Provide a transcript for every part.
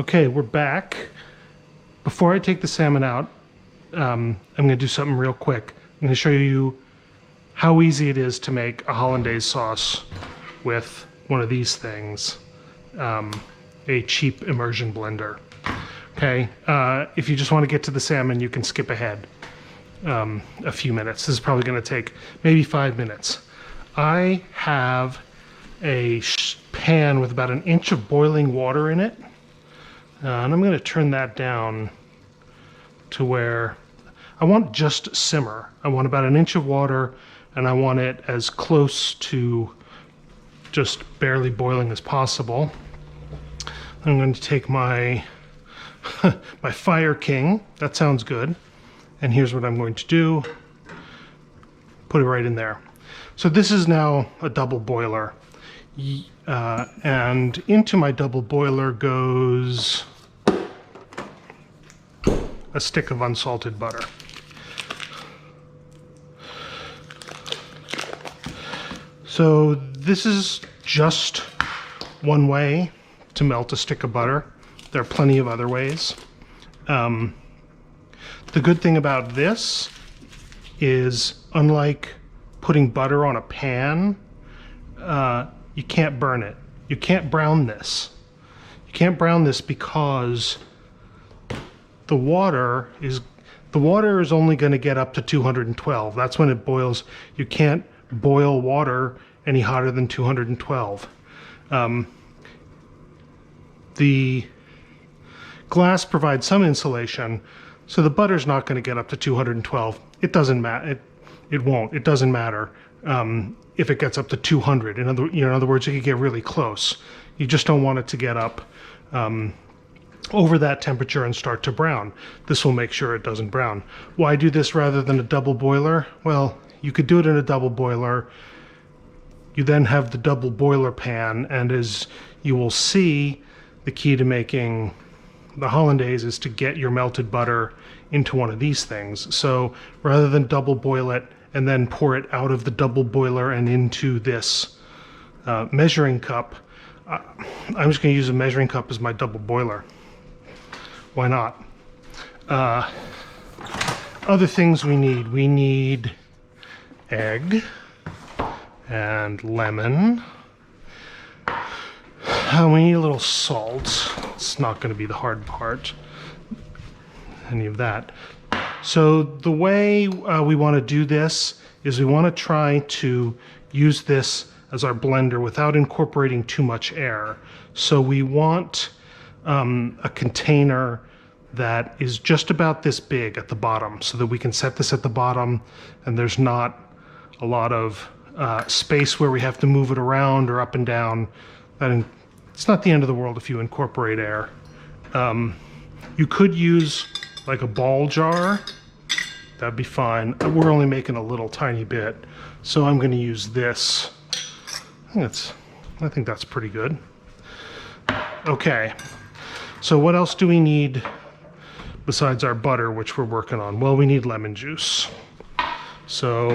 Okay, we're back. Before I take the salmon out, I'm going to do something real quick. I'm going to show you how easy it is to make a hollandaise sauce with one of these things, a cheap immersion blender. Okay, if you just want to get to the salmon, you can skip ahead a few minutes. This is probably going to take maybe 5 minutes. I have a pan with about 1 inch of boiling water in it. And I'm going to turn that down to where I want just simmer. I want about 1 inch of water, and I want it as close to just barely boiling as possible. I'm going to take my my Fire King. That sounds good. And here's what I'm going to do. Put it right in there. So this is now a double boiler. And into my double boiler goes a stick of unsalted butter. So this is just one way to melt a stick of butter. There are plenty of other ways. The good thing about this is, unlike putting butter on a pan, you can't burn it. You can't brown this. You can't brown this because the water is only going to get up to 212. That's when it boils. You can't boil water any hotter than 212. The glass provides some insulation, so the butter's not going to get up to 212. It doesn't matter. It won't. It doesn't matter if it gets up to 200. In other words, it could get really close. You just don't want it to get up over that temperature and start to brown. This will make sure it doesn't brown. Why do this rather than a double boiler? Well, you could do it in a double boiler. You then have the double boiler pan, and as you will see, the key to making the hollandaise is to get your melted butter into one of these things. So rather than double boil it and then pour it out of the double boiler and into this measuring cup, I'm just going to use a measuring cup as my double boiler. Why not? Other things we need egg and lemon. We need a little salt. It's not going to be the hard part, any of that. So the way we want to do this is we want to try to use this as our blender without incorporating too much air. So we want a container that is just about this big at the bottom, so that we can set this at the bottom and there's not a lot of space where we have to move it around or up and down. It's not the end of the world if you incorporate air. You could use like a ball jar. That'd be fine. We're only making a little tiny bit, so I'm going to use this. I think that's pretty good. Okay, so what else do we need besides our butter, which we're working on? Well, we need lemon juice. So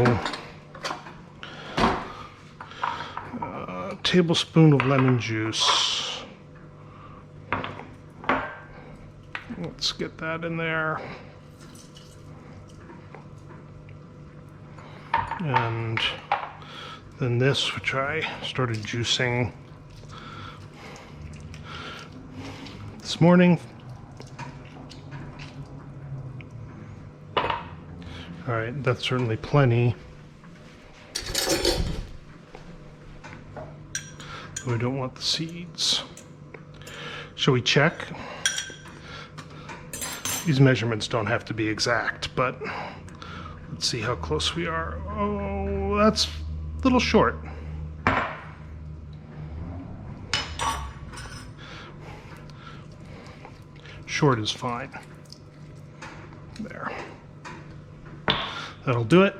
a tablespoon of lemon juice. Let's get that in there. And then this, which I started juicing this morning. All right, that's certainly plenty. We don't want the seeds. Shall we check? These measurements don't have to be exact, but let's see how close we are. Oh, that's a little short. Short is fine. There. That'll do it.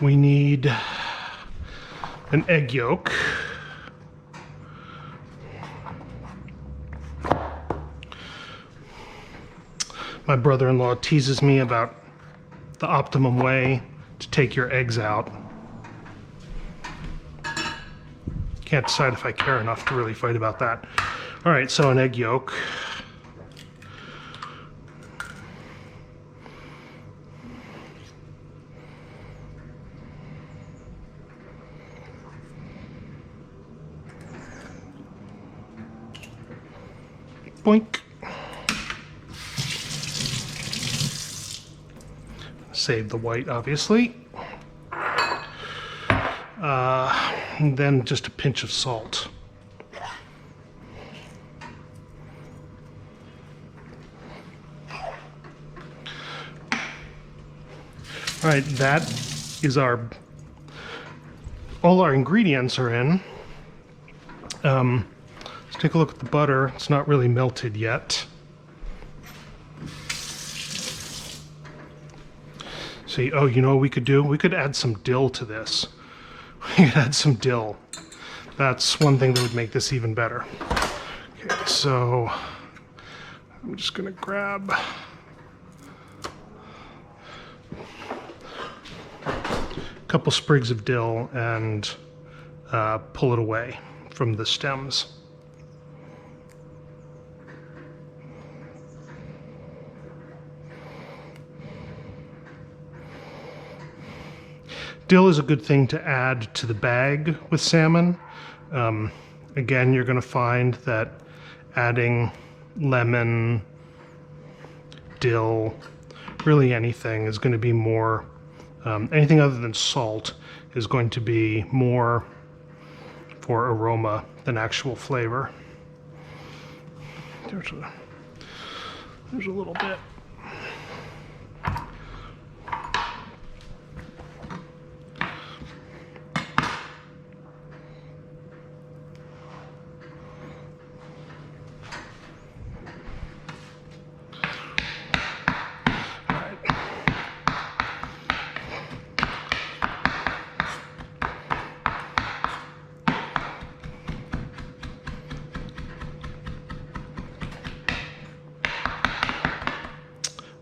We need an egg yolk. My brother-in-law teases me about the optimum way to take your eggs out. Can't decide if I care enough to really fight about that. All right, so an egg yolk. Boink. Save the white, obviously. And then just a pinch of salt. All right, that is all our ingredients are in. Let's take a look at the butter. It's not really melted yet. See, oh, you know what we could do? We could add some dill to this. We could add some dill. That's one thing that would make this even better. Okay, so I'm just gonna grab a couple sprigs of dill and pull it away from the stems. Dill is a good thing to add to the bag with salmon. Again, you're going to find that adding lemon, dill, really anything is going to be more, anything other than salt is going to be more for aroma than actual flavor. There's a little bit.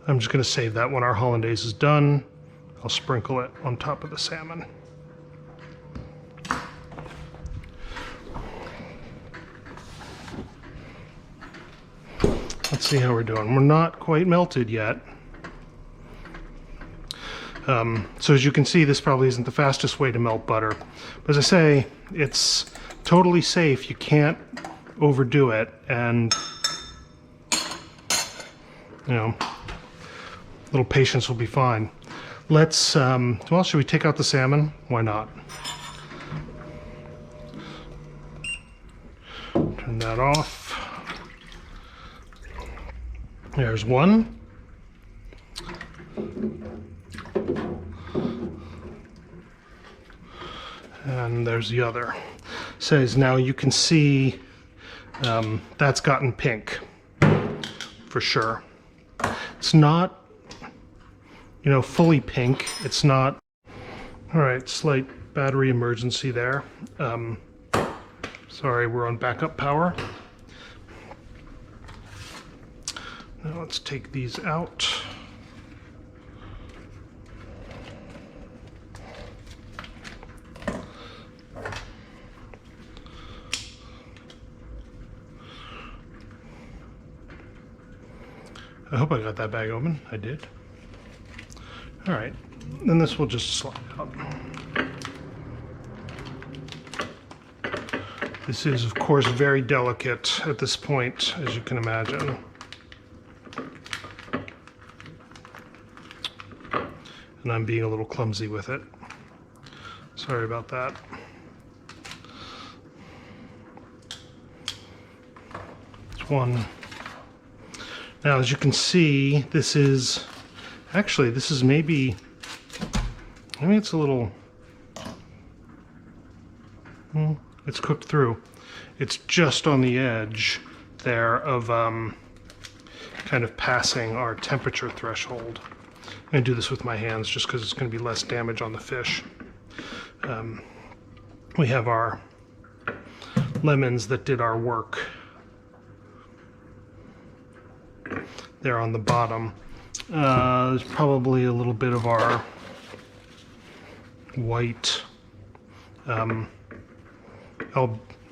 I'm just going to save that when our hollandaise is done. I'll sprinkle it on top of the salmon. Let's see how we're doing. We're not quite melted yet. So as you can see, this probably isn't the fastest way to melt butter. But as I say, it's totally safe. You can't overdo it. And, you know, little patience will be fine. Let's, well, should we take out the salmon? Why not? Turn that off. There's one. And there's the other. Says now you can see that's gotten pink for sure. It's not, you know, fully pink. It's not. All right, slight battery emergency there. Sorry, we're on backup power. Now let's take these out. I hope I got that bag open. I did. All right, then this will just slide out. This is, of course, very delicate at this point, as you can imagine. And I'm being a little clumsy with it. Sorry about that. It's one. Now, as you can see, this is, actually, this is maybe it's a little, it's cooked through. It's just on the edge there of kind of passing our temperature threshold. I'm going to do this with my hands just because it's going to be less damage on the fish. We have our lemons that did our work there on the bottom. There's probably a little bit of our white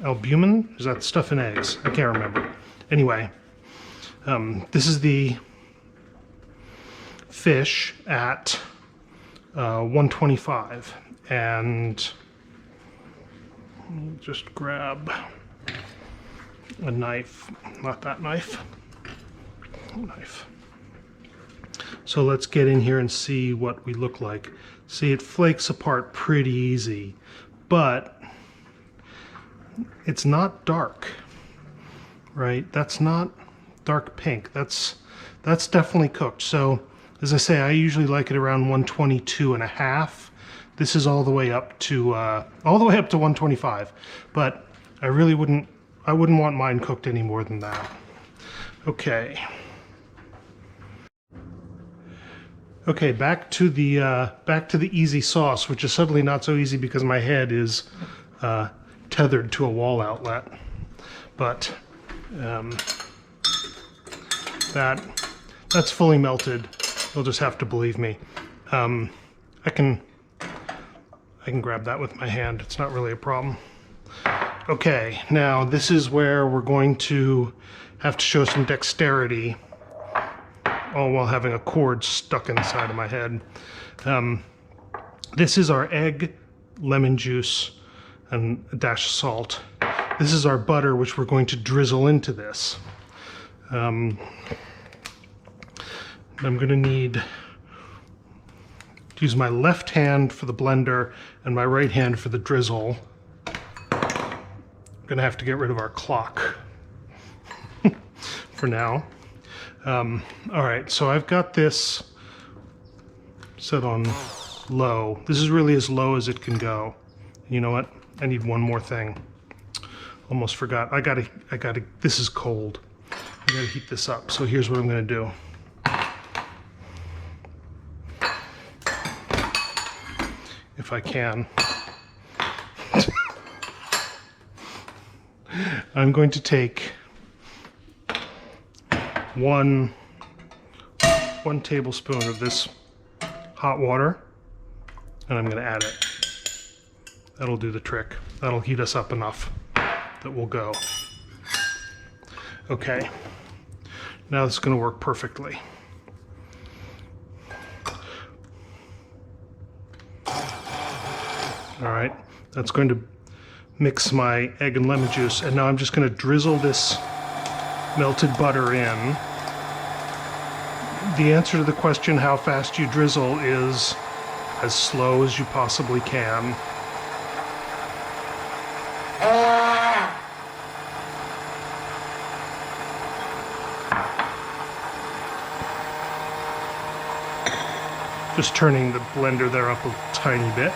albumin? Is that stuff in eggs? I can't remember. Anyway, this is the fish at 125, and just grab a knife, not that knife, knife. So let's get in here and see what we look like. See, it flakes apart pretty easy, but it's not dark, right? That's not dark pink. That's definitely cooked. So as I say, I usually like it around 122.5. This is all the way up to 125, but I wouldn't want mine cooked any more than that. Okay. Okay, back to the easy sauce, which is suddenly not so easy because my head is tethered to a wall outlet. But that's fully melted. You'll just have to believe me. I can grab that with my hand. It's not really a problem. Okay, now this is where we're going to have to show some dexterity, all while having a cord stuck in the side of my head. This is our egg, lemon juice, and a dash of salt. This is our butter, which we're going to drizzle into this. I'm going to need to use my left hand for the blender and my right hand for the drizzle. I'm going to have to get rid of our clock for now. All right, so I've got this set on low. This is really as low as it can go. You know what? I need one more thing. Almost forgot. I gotta, this is cold. I gotta heat this up. So here's what I'm gonna do. If I can. I'm going to take one tablespoon of this hot water, and I'm going to add it. That'll do the trick. That'll heat us up enough that we'll go. Okay, now this is going to work perfectly. All right, that's going to mix my egg and lemon juice, and now I'm just going to drizzle this melted butter in. The answer to the question how fast you drizzle is as slow as you possibly can. Just turning the blender there up a tiny bit.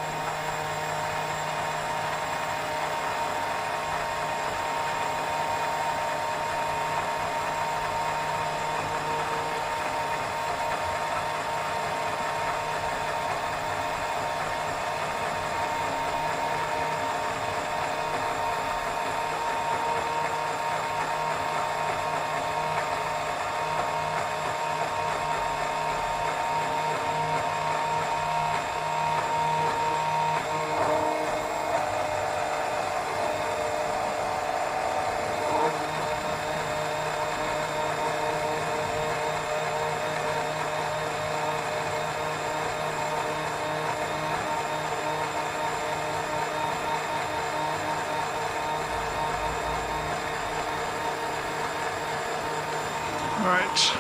All right.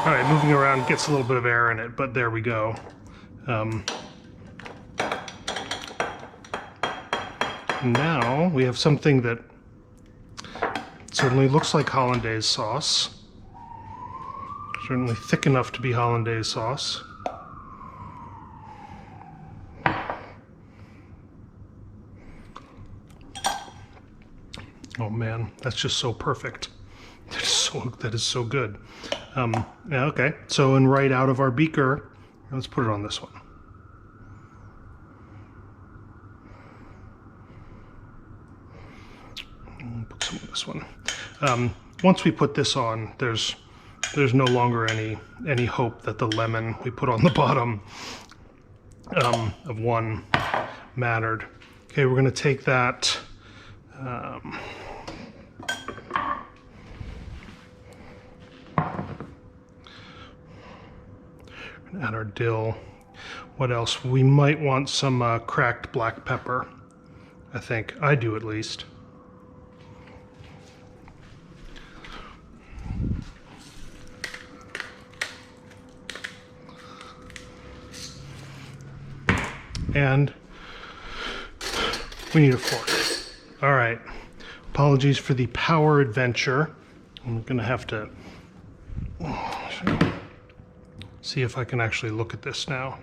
All right, moving around gets a little bit of air in it, but there we go. Now we have something that certainly looks like Hollandaise sauce. Certainly thick enough to be Hollandaise sauce. Oh man, that's just so perfect. That is so good. Yeah, okay, so and right out of our beaker, let's put it on this one. Put this one. Once we put this on, there's no longer any hope that the lemon we put on the bottom of one mattered. Okay, we're going to take that. Add our dill. What else? We might want some cracked black pepper. I think I do, at least. And we need a fork. All right. Apologies for the power adventure. I'm gonna have to see if I can actually look at this now.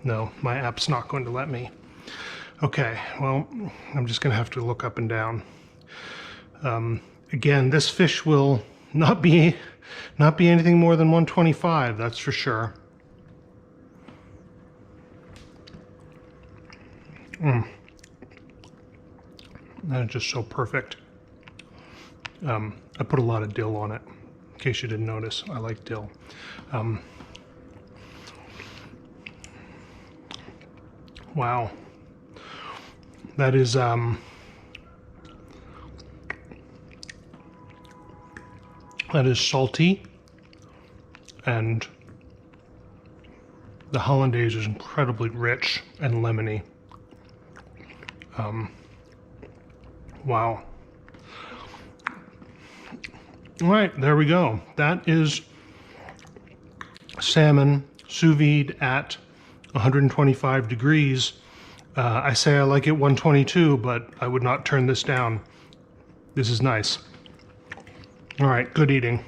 No, my app's not going to let me. Okay, well, I'm just gonna have to look up and down. Again, this fish will not be anything more than 125, that's for sure. That's just so perfect. I put a lot of dill on it, in case you didn't notice. I like dill. Wow. That is salty, and the Hollandaise is incredibly rich and lemony. Wow. All right, there we go. That is salmon sous vide at 125 degrees. I say I like it 122, but I would not turn this down. This is nice. All right, good eating.